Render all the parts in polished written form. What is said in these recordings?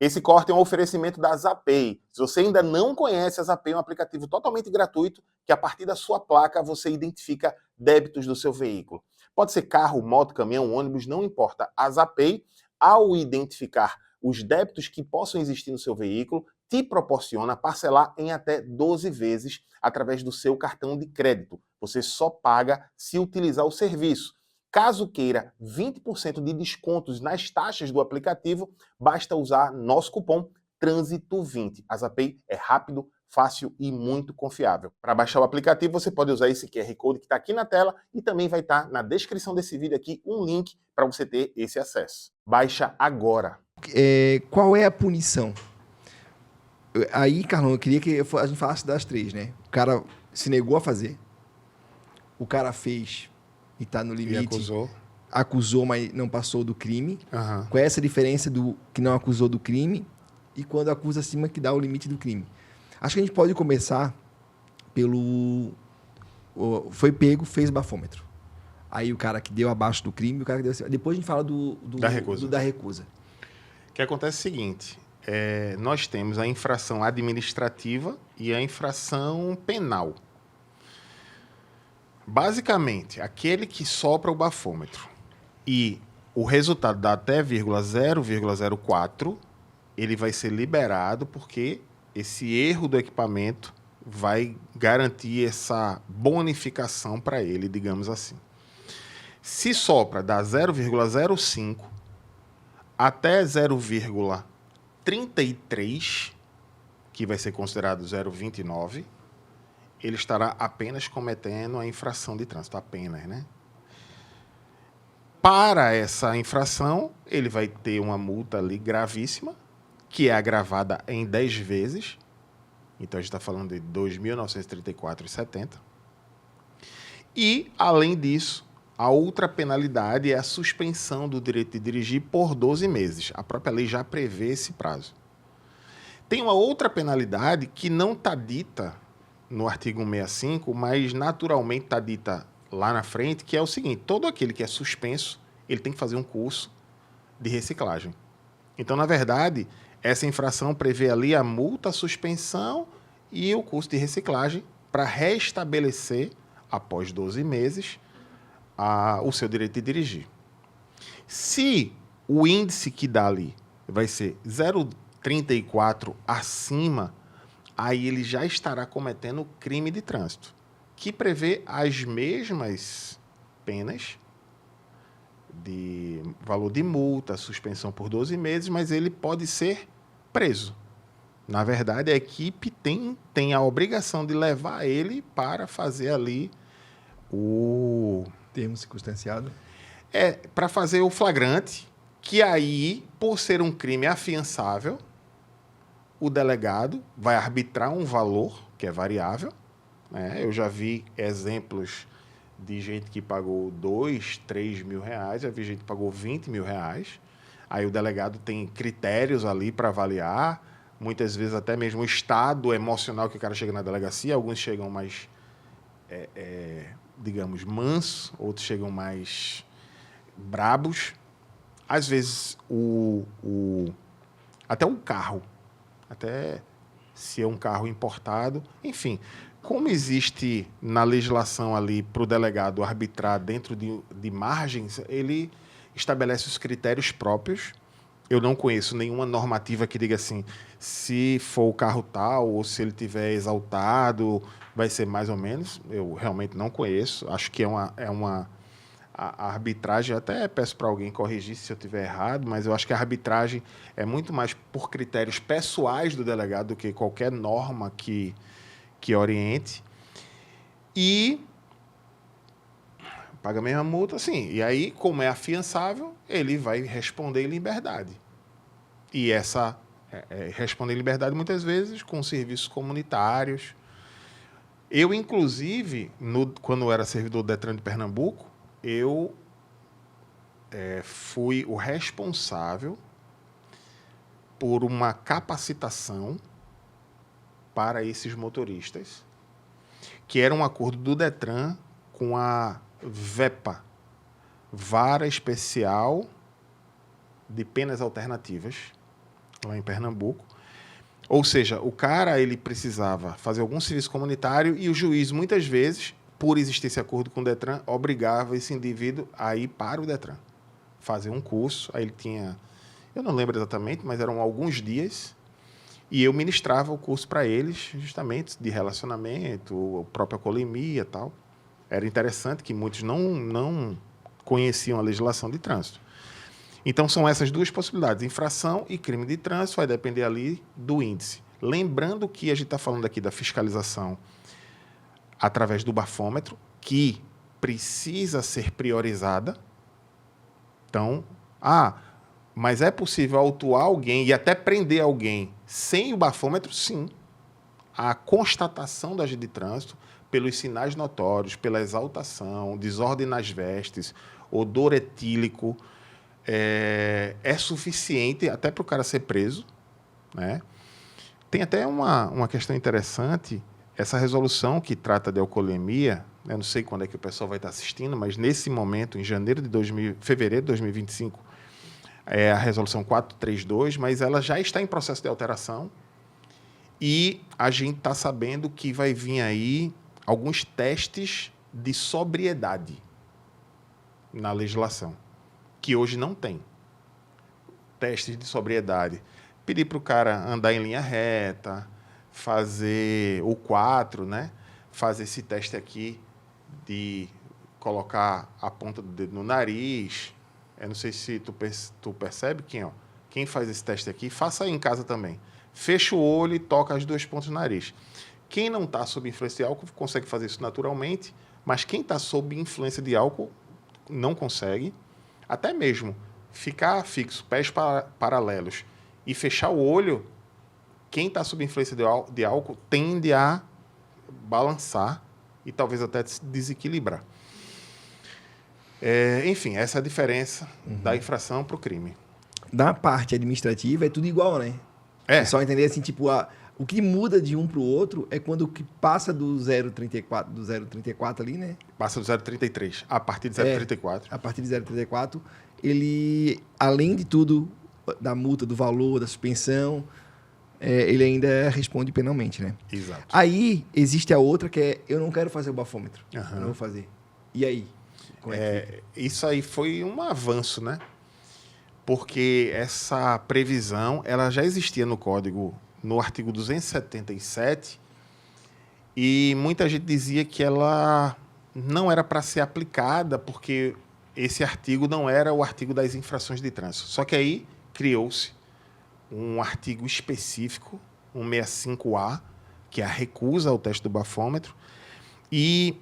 Esse corte é um oferecimento da Zapay. Se você ainda não conhece, a Zapay é um aplicativo totalmente gratuito que a partir da sua placa você identifica débitos do seu veículo. Pode ser carro, moto, caminhão, ônibus, não importa. A Zapay, ao identificar os débitos que possam existir no seu veículo, te proporciona parcelar em até 12 vezes através do seu cartão de crédito. Você só paga se utilizar o serviço. Caso queira 20% de descontos nas taxas do aplicativo, basta usar nosso cupom Trânsito20. A Zapay é rápido, fácil e muito confiável. Para baixar o aplicativo, você pode usar esse QR Code que está aqui na tela e também vai estar na descrição desse vídeo aqui um link para você ter esse acesso. Baixa agora. Qual é a punição? Aí, Carlão, eu queria que a gente falasse das três, né? O cara se negou a fazer, o cara fez e tá no limite. E acusou, mas não passou do crime. Uhum. Qual é essa diferença do que não acusou do crime e quando acusa acima que dá o limite do crime? Acho que a gente pode começar pelo... Foi pego, fez bafômetro. Aí o cara que deu abaixo do crime, o cara que deu acima. Depois a gente fala da recusa. O que acontece é o seguinte, nós temos a infração administrativa e a infração penal. Basicamente, aquele que sopra o bafômetro e o resultado dá até 0,04, ele vai ser liberado porque esse erro do equipamento vai garantir essa bonificação para ele, digamos assim. Se sopra da 0,05 até 0,33, que vai ser considerado 0,29, ele estará apenas cometendo a infração de trânsito, apenas, né? Para essa infração, ele vai ter uma multa ali gravíssima, que é agravada em 10 vezes. Então, a gente está falando de R$ 2.934,70. E, além disso, a outra penalidade é a suspensão do direito de dirigir por 12 meses. A própria lei já prevê esse prazo. Tem uma outra penalidade que não está dita no artigo 165, mas naturalmente está dita lá na frente, que é o seguinte: todo aquele que é suspenso, ele tem que fazer um curso de reciclagem. Então, na verdade, essa infração prevê ali a multa, a suspensão e o curso de reciclagem para restabelecer, após 12 meses, o seu direito de dirigir. Se o índice que dá ali vai ser 0,34 acima, aí ele já estará cometendo crime de trânsito, que prevê as mesmas penas de valor de multa, suspensão por 12 meses, mas ele pode ser preso. Na verdade, a equipe tem a obrigação de levar ele para fazer ali o... termo circunstanciado. Para fazer o flagrante, que aí, por ser um crime afiançável, o delegado vai arbitrar um valor que é variável, né? Eu já vi exemplos de gente que pagou 2, 3 mil reais, já vi gente que pagou 20 mil reais. Aí o delegado tem critérios ali para avaliar, muitas vezes até mesmo o estado emocional que o cara chega na delegacia. Alguns chegam mais, digamos, mansos, outros chegam mais brabos. Às vezes, até um carro, até se é um carro importado, enfim, como existe na legislação ali para o delegado arbitrar dentro de margens, ele estabelece os critérios próprios. Eu não conheço nenhuma normativa que diga assim, se for o carro tal, ou se ele tiver exaltado, vai ser mais ou menos. Eu realmente não conheço. Acho que a arbitragem, até peço para alguém corrigir se eu estiver errado, mas eu acho que a arbitragem é muito mais por critérios pessoais do delegado do que qualquer norma que oriente. E paga a mesma multa, sim. E aí, como é afiançável, ele vai responder em liberdade. E responder em liberdade, muitas vezes, com serviços comunitários. Eu, inclusive, quando eu era servidor do Detran de Pernambuco, eu fui o responsável por uma capacitação para esses motoristas, que era um acordo do Detran com a VEPA, Vara Especial de Penas Alternativas, lá em Pernambuco. Ou seja, o cara ele precisava fazer algum serviço comunitário e o juiz, muitas vezes, por existir esse acordo com o Detran, obrigava esse indivíduo a ir para o Detran, fazer um curso. Aí ele tinha, eu não lembro exatamente, mas eram alguns dias, e eu ministrava o curso para eles, justamente de relacionamento, a própria colimia e tal. Era interessante que muitos não conheciam a legislação de trânsito. Então, são essas duas possibilidades, infração e crime de trânsito, vai depender ali do índice. Lembrando que a gente está falando aqui da fiscalização através do bafômetro, que precisa ser priorizada. Então, mas é possível autuar alguém e até prender alguém sem o bafômetro? Sim. A constatação do agente de trânsito, pelos sinais notórios, pela exaltação, desordem nas vestes, odor etílico, é suficiente até para o cara ser preso, né? Tem até uma questão interessante, essa resolução que trata de alcoolemia, eu não sei quando é que o pessoal vai estar assistindo, mas nesse momento, em fevereiro de 2025, é a resolução 432, mas ela já está em processo de alteração e a gente está sabendo que vai vir aí alguns testes de sobriedade na legislação, que hoje não tem. Testes de sobriedade. Pedir para o cara andar em linha reta, fazer o 4, né? Fazer esse teste aqui de colocar a ponta do dedo no nariz. Eu não sei se tu percebe, quem faz esse teste aqui, faça aí em casa também. Fecha o olho e toca as duas pontas do nariz. Quem não está sob influência de álcool consegue fazer isso naturalmente, mas quem está sob influência de álcool não consegue. Até mesmo ficar fixo, pés paralelos e fechar o olho, quem está sob influência de álcool tende a balançar e talvez até se desequilibrar. Enfim, essa é a diferença da infração para o crime. Da parte administrativa é tudo igual, né? É só entender assim, tipo, o que muda de um para o outro é quando o que passa do 0,34 ali, né? Passa do 0,33, a partir de 0,34. A partir de 0,34, ele, além de tudo, da multa, do valor, da suspensão, ele ainda responde penalmente, né? Exato. Aí, existe a outra que é, eu não quero fazer o bafômetro. Eu não vou fazer. E aí? Como isso aí foi um avanço, né? Porque essa previsão, ela já existia no Código, no artigo 277, e muita gente dizia que ela não era para ser aplicada, porque esse artigo não era o artigo das infrações de trânsito. Só que aí criou-se um artigo específico, 165A, que é a recusa ao teste do bafômetro, e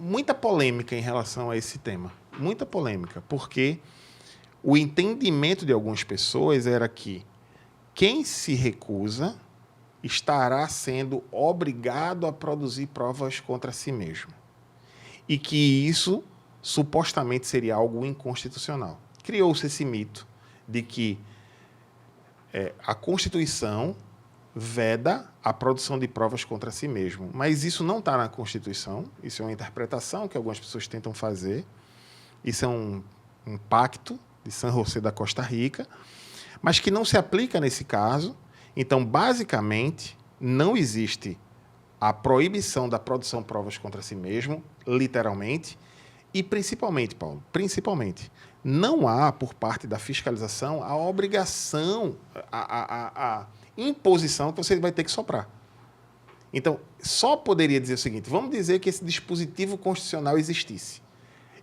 muita polêmica em relação a esse tema. Muita polêmica, porque o entendimento de algumas pessoas era que quem se recusa estará sendo obrigado a produzir provas contra si mesmo. E que isso supostamente seria algo inconstitucional. Criou-se esse mito de que a Constituição veda a produção de provas contra si mesmo. Mas isso não está na Constituição, isso é uma interpretação que algumas pessoas tentam fazer. Isso é um pacto de San José da Costa Rica, mas que não se aplica nesse caso. Então, basicamente, não existe a proibição da produção de provas contra si mesmo, literalmente, e principalmente, Paulo, não há, por parte da fiscalização, a obrigação, a imposição que você vai ter que soprar. Então, só poderia dizer o seguinte, vamos dizer que esse dispositivo constitucional existisse.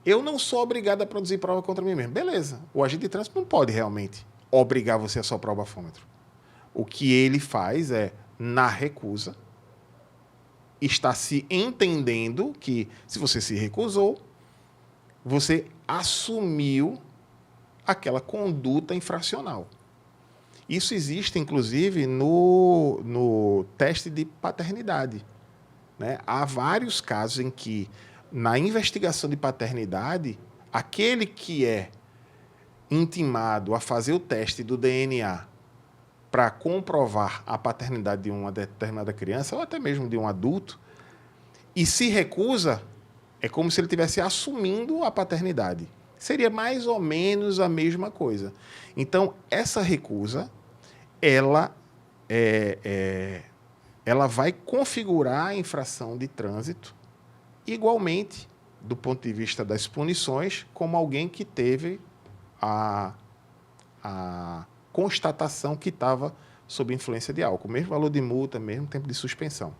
Eu não sou obrigado a produzir prova contra mim mesmo. Beleza, o agente de trânsito não pode realmente obrigar você a soprar o bafômetro. O que ele faz é, na recusa, está se entendendo que, se você se recusou, você assumiu aquela conduta infracional. Isso existe, inclusive, no teste de paternidade, né? Há vários casos em que, na investigação de paternidade, aquele que é intimado a fazer o teste do DNA para comprovar a paternidade de uma determinada criança, ou até mesmo de um adulto, e se recusa, é como se ele estivesse assumindo a paternidade. Seria mais ou menos a mesma coisa. Então, essa recusa ela ela vai configurar a infração de trânsito igualmente, do ponto de vista das punições, como alguém que teve a constatação que estava sob influência de álcool. Mesmo valor de multa, mesmo tempo de suspensão.